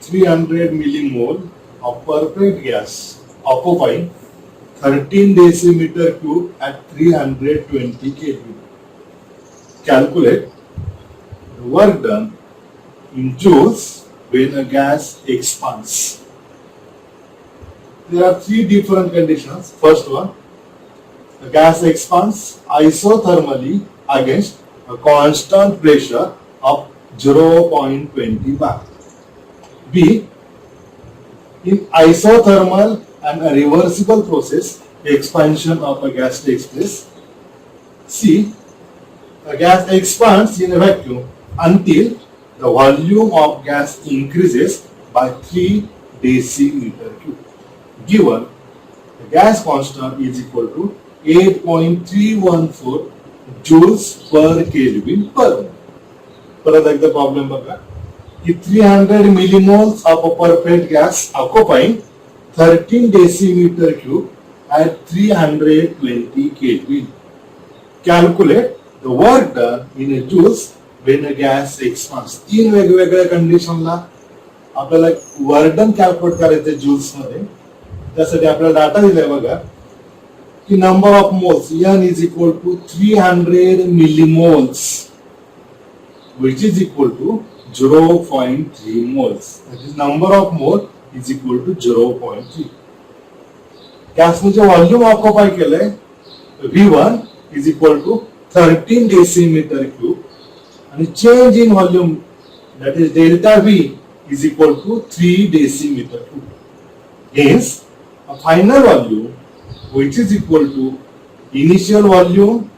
300 millimole of perfect gas occupying 13 decimeter cube at 320 Kelvin. Calculate the work done in joules when a gas expands. There are three different conditions. First one, the gas expands isothermally against a constant pressure of 0.20 bar. B, in isothermal and a reversible process, the expansion of a gas takes place. C, the gas expands in a vacuum until the volume of gas increases by 3 decimeter cube. Given the gas constant is equal to 8.314 joules per Kelvin per minute. परत एकदा problem बघा की 300 millimoles of a perfect gas occupying 13 decimeter cube at 320 Kelvin. Calculate the work done in a joules when a gas expands. तीन वेगवेगळ्या कंडिशनला आपल्याला work done calculate करायचं joules मध्ये. त्यासाठी आपल्याला डाटा दिलाय बघा की number of moles n is equal to 300 millimoles which is equal to 0.3 moles. That is number of mole is equal to 0.3. Gas मध्ये व्हॉल्यूम ऑक्युपाय केलंय V1 is equal to 13 decimeter cube आणि change in volume that is delta V is equal to 3 decimeter cube. Hence, a final volume which is equal to initial volume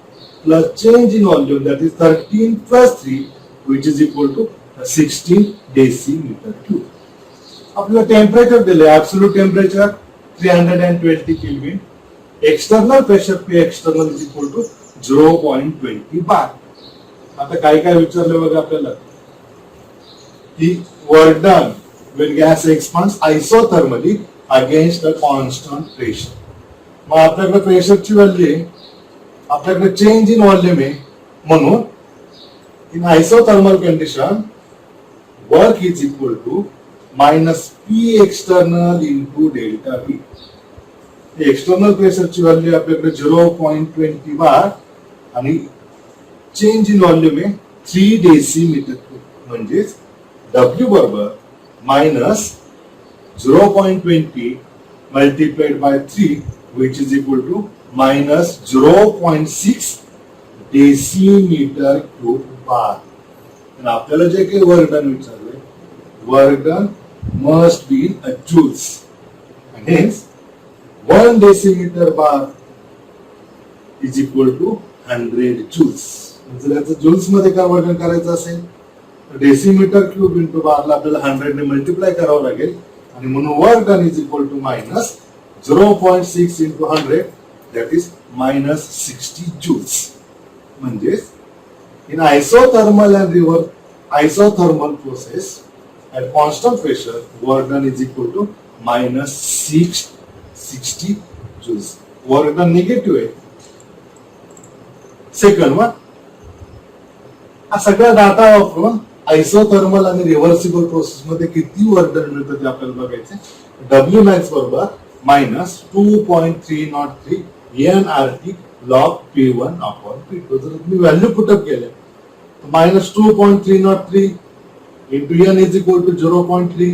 plus change in volume that is 13 plus 3 which is equal to 16 decimeter cube. आपल्याला temperature दिले absolute temperature 320 Kelvin. External pressure P external is equal to 0.20 bar. आता काय काय विचारले बघा आपल्याला की work done when gas expands isothermally against a constant pressure. मग आपल्याकडे प्रेशरची व्हॅल्यू आहे, आपल्याकडे चेंज इन व्हॉल्यूम आहे, म्हणून in isothermal condition work is equal to minus P external into delta V. External प्रेशरची व्हॅल्यू आपल्याकडे 0.20 बार आणि चेंज इन व्हॉल्यूम आहे 3 decimetre cube. म्हणजेच W बरोबर minus 0.20 multiplied by 3 which is equal to minus 0.6 decimeter cube bar. आणि आपल्याला जे काही work done विचारले work done must be in a joules and hence 1 decimeter bar is equal to 100 joules. जर याचं joules मध्ये conversion करायचं असेल तर डेसिमीटर क्यूब इंटू बारला आपल्याला 100 ने मल्टिप्लाय करावं लागेल आणि म्हणून work done is equal to minus 0.6 into 100 that is minus 60 joules. म्हणजेच in isothermal and isothermal process at constant pressure work done is equal to minus 60 joules. Work done negative आहे. Second one हा सगळा data वापरून isothermal आणि reversible process मध्ये किती work done मिळतं ते आपल्याला बघायचं. W max बरोबर minus 2.303 nRT log P1 upon P2. जर तुम्ही व्हॅल्यू पुटअप केले तर minus 2.303 into n is equal to 0.3,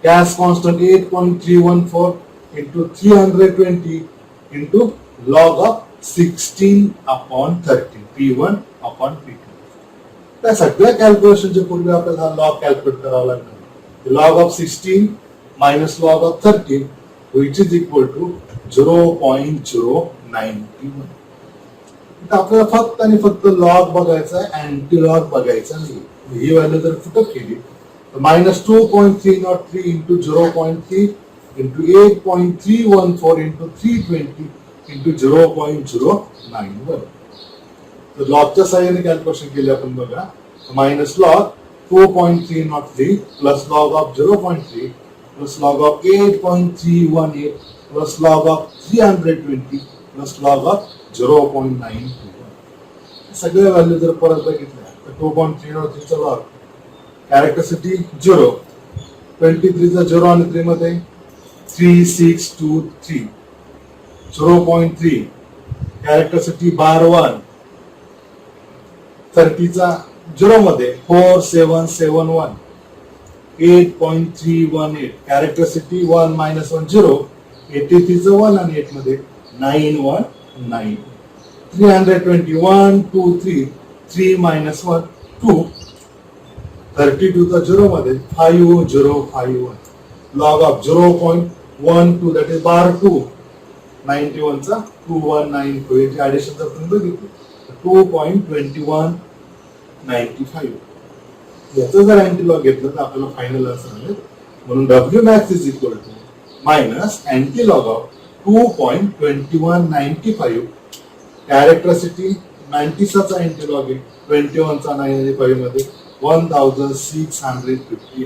gas constant 8.314 into 320 into log of 16 upon 30 P1 upon P2. त्या सगळ्या कॅल्क्युलेशनच्या पूर्वी आपल्याला लॉग कॅल्क्युलेट करावा लागणार. log of 16 minus log of 13 which is equal to 0.091. आपल्याला फक्त आणि फक्त लॉग बघायचा आहे, अँटी लॉग बघायचा नाही. ही व्हॅल्यू जर पुटअप केली तर minus 2.303 into 0.3 into 8.314 into 320 into 0.091. तर लॉगच्या साह्याने कॅल्क्युलेशन केले आपण बघा. Minus log 2.303 plus log of 0.3 plus log of 8.318 plus log of 320 plus log of 0.921. सगळ्या व्हॅल्यू जर परत बघितल्या तर 2.303 चा लॉग कॅरेक्टरिस्टिक 0 23 चा 0 आणि 3 मध्ये 3623 0.3 कॅरेक्टरसाठी बार 1 30 चा 0 मध्ये 4771 8.318 कॅरेक्टरसाठी 1 minus 1 0 83 चा 1 आणि 8 मध्ये 919 321 2 3 3 minus 1 2 32 चा 0 मध्ये 5051 log of 0.12 that is bar 2 91 चा 2192 याची ऍडिशन जर तुम्ही बघितली 2.2195 याचं जर अँटीलॉग घेतलं तर आपल्याला फायनल आन्सर मिळेल. म्हणून W max is equal to minus antilog of 2.2195 कॅरेक्टरसिटी 90 चा अँटीलॉग आहे 21 चा 95 मध्ये 1650.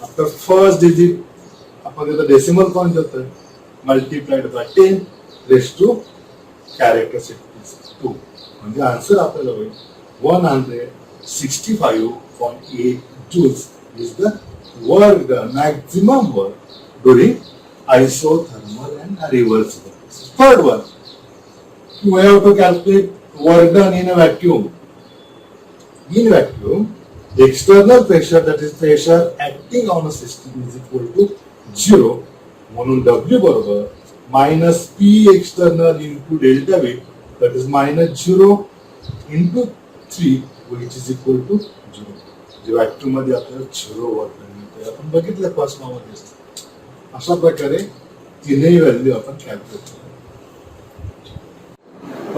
आफ्टर फर्स्ट डिजिट आपण तिथं डेसिमल पॉईंट देतोय मल्टिप्लाइड बाय 10 रेस टू कॅरेक्टरसिटी 2 म्हणजे आन्सर आपल्याला होईल 165.8 joules is the work done, maximum work during isothermal and reversible. Third one, we have to calculate work done in a vacuum. In vacuum, the external pressure, that is pressure acting on a system, is equal to 0. म्हणून W बरोबर minus P external into delta V, that is minus 0 into 3, which is equal to 0. J vacuum मध्ये आपल्याला 0 work मिळते आपण बघितलं first law मध्ये. अशा प्रकारे तीनही व्हॅल्यू आपण कॅल्क्युलेट करू.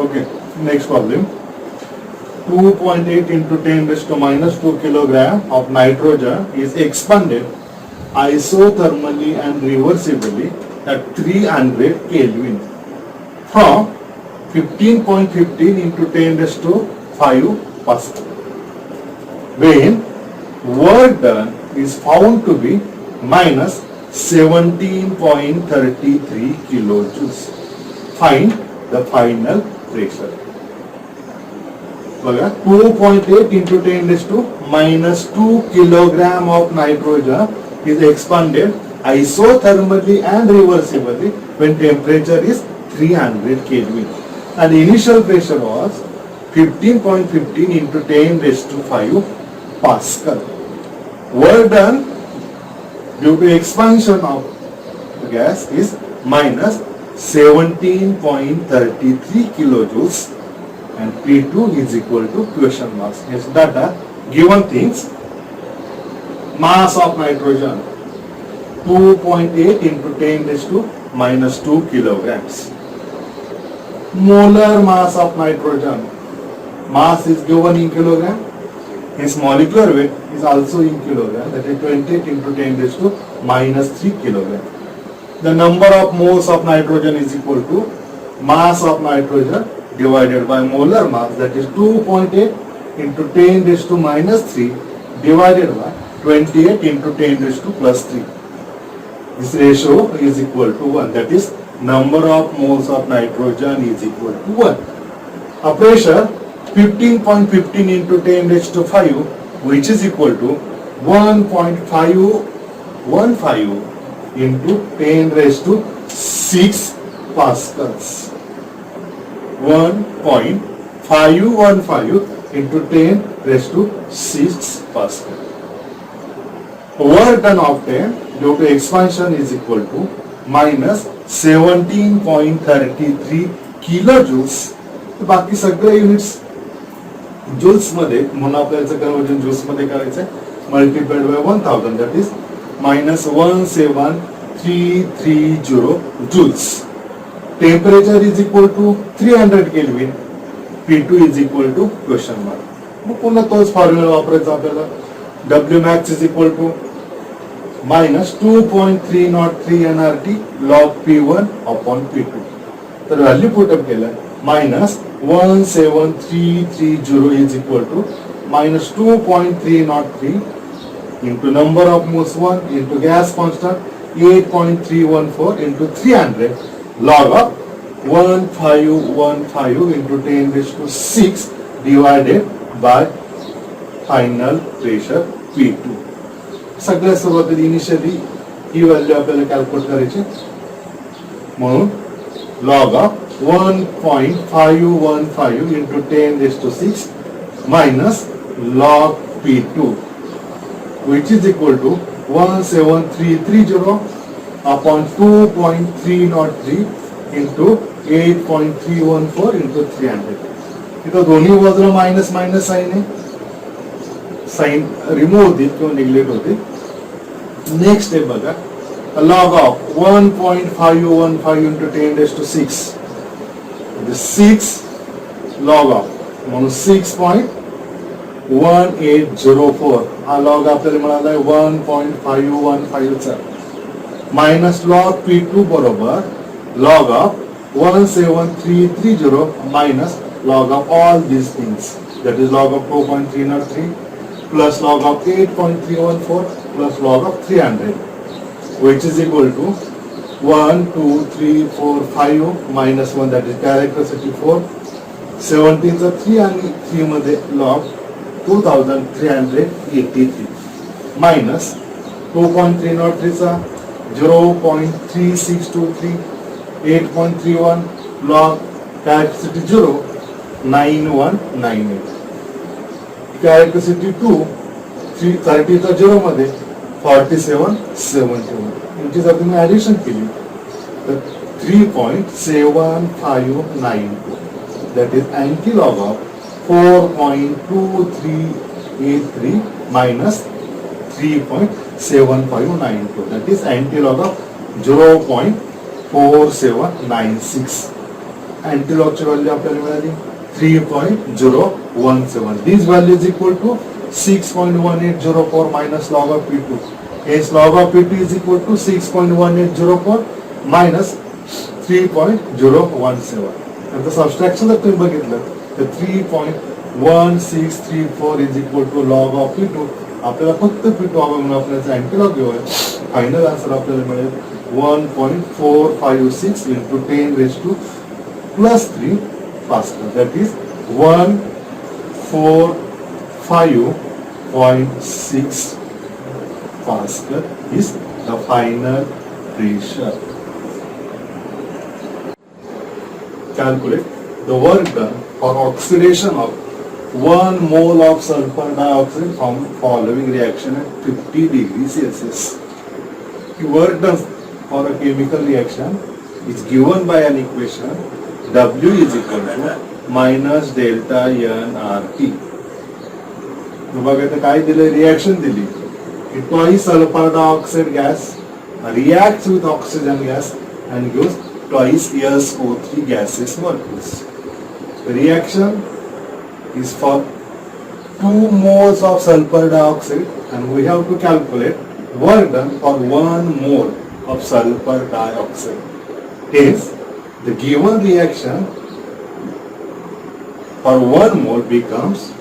Okay, next problem. 2.8 into 10 raised to minus 2 kilogram of nitrogen is expanded isothermally and reversibly at 300 Kelvin from 15.15 into 10 raised to 5 Pascal. When work done is found to be minus 17.33 kilojoules. Find the final pressure. 2.8 into 10 raised to minus 2 kilogram of nitrogen is expanded isothermally and reversibly when temperature is 300 Kelvin. And the initial pressure was 15.15 into 10 raised to 5 Pascal. Work done due to expansion of the gas is minus 17.33 kilojoules and P2 is equal to question mark. Yes, data given things. Mass of nitrogen 2.8 into 10 raised to minus 2 kilograms. Molar mass of nitrogen. Mass is given in kilogram. His molecular weight is also in kilogram, that is 28 into 10 raised to minus 3 kilogram. The number of moles of nitrogen is equal to mass of nitrogen divided by molar mass, that is 2.8 into 10 raised to minus 3 divided by 28 into 10 raised to plus 3. This ratio is equal to 1, that is number of moles of nitrogen is equal to 1. A pressure 15.15 into 10 raised to 5, which is equal to 1.515 into 10 raised to 6 pascals. 1.515 into 10 raised to 6 pascal. Work done of 10 due to expansion is equal to minus 17.33 kilojoules. बाकी सगळे units joules मध्ये म्हणून आपल्याला conversion joules मध्ये करायचं आहे multiplied by 1000, that is minus 17330 joules. Temperature is equal to 300 Kelvin. P2 is equal to question mark. मग पुन्हा तोच फॉर्म्युला वापरायचा आपल्याला. W max is equal to minus 2.303 nRT log P1 upon P2. तर value put up केलं minus 17330 is equal to minus 2.303 into number of moles 1 into gas constant 8.314 into 300 log of 1515 into 10 raised to 6 divided by final pressure P2. सगळ्यात सुरुवातीला initially ही value आपल्याला calculate करायची म्हणून log of 1.515 into 10 raised to 6 minus log P2 which is equal to 17330 upon 2.303 into 8.314 into 300. इथं दोन्ही बाजूला minus minus sign आहे, sign remove होतील किंवा निग्लेक्ट होते. नेक्स्ट स्टेप बघा, log of 1.515 into 10 raised to 6 6 log of म्हणून 6.1804 हा log आपल्याला मिळाला आहे 1.515 चा मायनस log P2 बरोबर log of 17330 minus log of all these things, that is log of 2.303 plus log of 8.314 plus log of 300, which is equal to 1, 2, 3, 4, 5 minus 1, that is characteristic 4, 17 चा 3 आणि 3 मध्ये log 2383 minus 2.303 चा 0.3623 8.31 log characteristic 0 9198 characteristic 2 330 चा 0 मध्ये 4771 यांची जर तुम्ही addition केली तर 3.7592 that is anti-log of 4.2383 minus 3.7592, that is anti-log of 0.4796. anti-log ची व्हॅल्यू आपल्याला मिळाली 3.017. This value is equal to 6.1804 minus log of P2. Hence log of P2 is equal to 6.1804 minus 3.017. And the subtraction जर तुम्ही बघितलं तर 3.1634 is equal to log of P2. आपल्याला फक्त P2 हवा म्हणून आपल्याला अँटीलॉग घेऊया. फायनल आन्सर आपल्याला मिळेल 1.456 into 10 raised to plus 3 Pascal. That is 145.6 Pascal is the final pressure. Calculate the work done for oxidation of 1 mole of sulfur dioxide from following reaction at 50 degrees Celsius. The work done for a chemical reaction is given by an equation W is equal to minus delta nRT. बघा इथे काय दिलं, reaction दिली की twice sulfur dioxide gas reacts with oxygen gas and gives twice SO3 gaseous molecules. The reaction is for 2 moles of sulfur dioxide and we have to calculate work done for 1 mole of sulfur dioxide. Hence, the given reaction for 1 mole becomes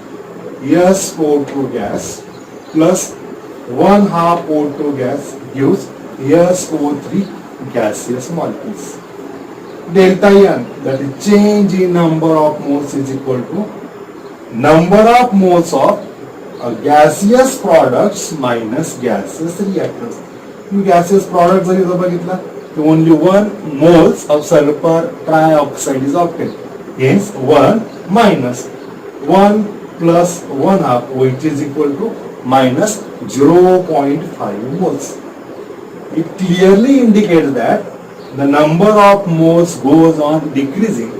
SO2 gas plus 1/2 O2 gas gives SO3 gaseous molecules. Delta N, that is change in number of moles, is equal to number of moles of gaseous products minus gaseous reactants. Gaseous products जर इथं बघितलं तर only 1 moles of sulfur trioxide is obtained. Hence 1 minus 1 plus 1/2, which is equal to minus 0.5 moles. It clearly indicates that the number of moles goes on decreasing.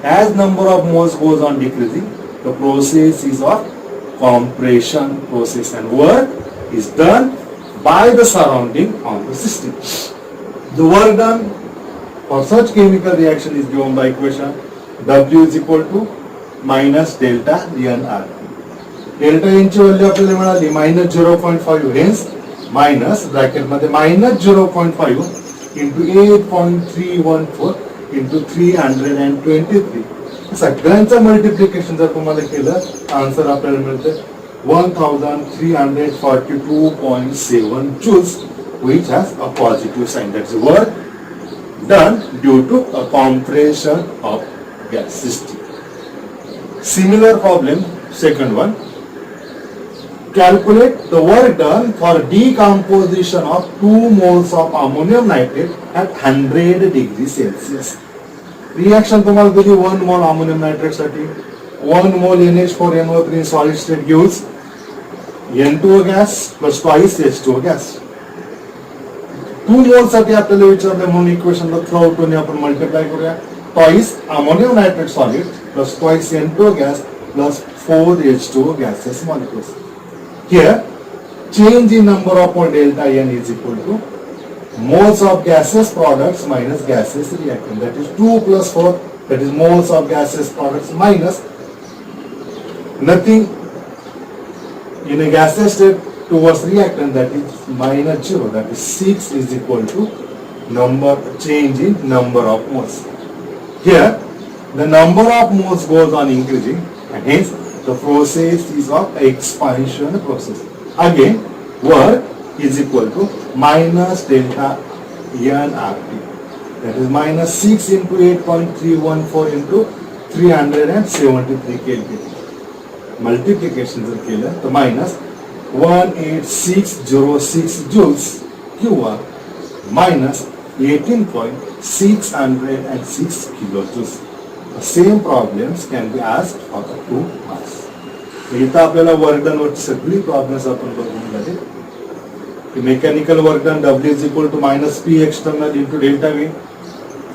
As number of moles goes on decreasing, the process is of compression process and work is done by the surrounding on the system. The work done for such chemical reaction is given by equation W is equal to minus delta nRT. Delta N ची value आपल्याला मिळाली minus 0.5. Hence minus bracket मध्ये minus 0.5 into 8.314 into 323. सगळ्यांचं multiplication जर तुम्हाला केलं answer आपल्याला मिळते 1342.7 joules, which has a positive sign. That's work done due to a compression of gas system. Similar problem, second one. calculate the work done for decomposition of 2 moles of ammonium nitrate at 100 degrees Celsius. Reaction तुम्हाला दिली 1 mole ammonium nitrate साठी 1 mole NH4NO3 in solid state gives N2O gas plus twice H2O gas. 2 mole साठी आपल्याला विचारलं म्हणून इक्वेशनला throw out ने आपण multiply करूया. Twice ammonium nitrate solid plus twice N2O gas plus 4 H2O gaseous molecules. Here, change in number of mole delta N is equal to moles of gaseous products minus gaseous reactant. That is 2 plus 4, that is moles of gaseous products minus nothing in a gaseous state towards reactant, that is minus 0. That is 6 is equal to change in number of moles. Here, the number of moles goes on increasing and hence the process is of expansion process. Again, work is equal to minus delta nRT. That is minus 6 into 8.314 into 373 Kelvin. Multiplication जर केलं तर minus 18606 joules QR minus 18.606 kilojoules. The same problems can be asked for the 2 mass. इथं आपल्याला work done वरची सगळी problems आपण बघून झाले. Mechanical work done W is equal to minus P external into delta V.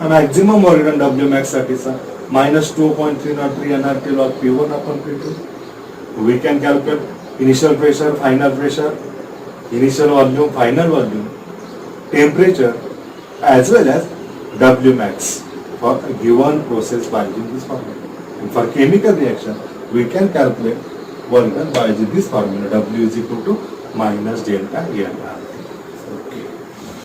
Maximum work done W max साठीचा minus 2.303 nRT log P1 upon P2. We can calculate initial pressure, final pressure, initial volume, final volume, temperature, as well as W max for a given process by using this formula. And for chemical reaction, we can calculate work done by using this formula. W is equal to minus delta nRT.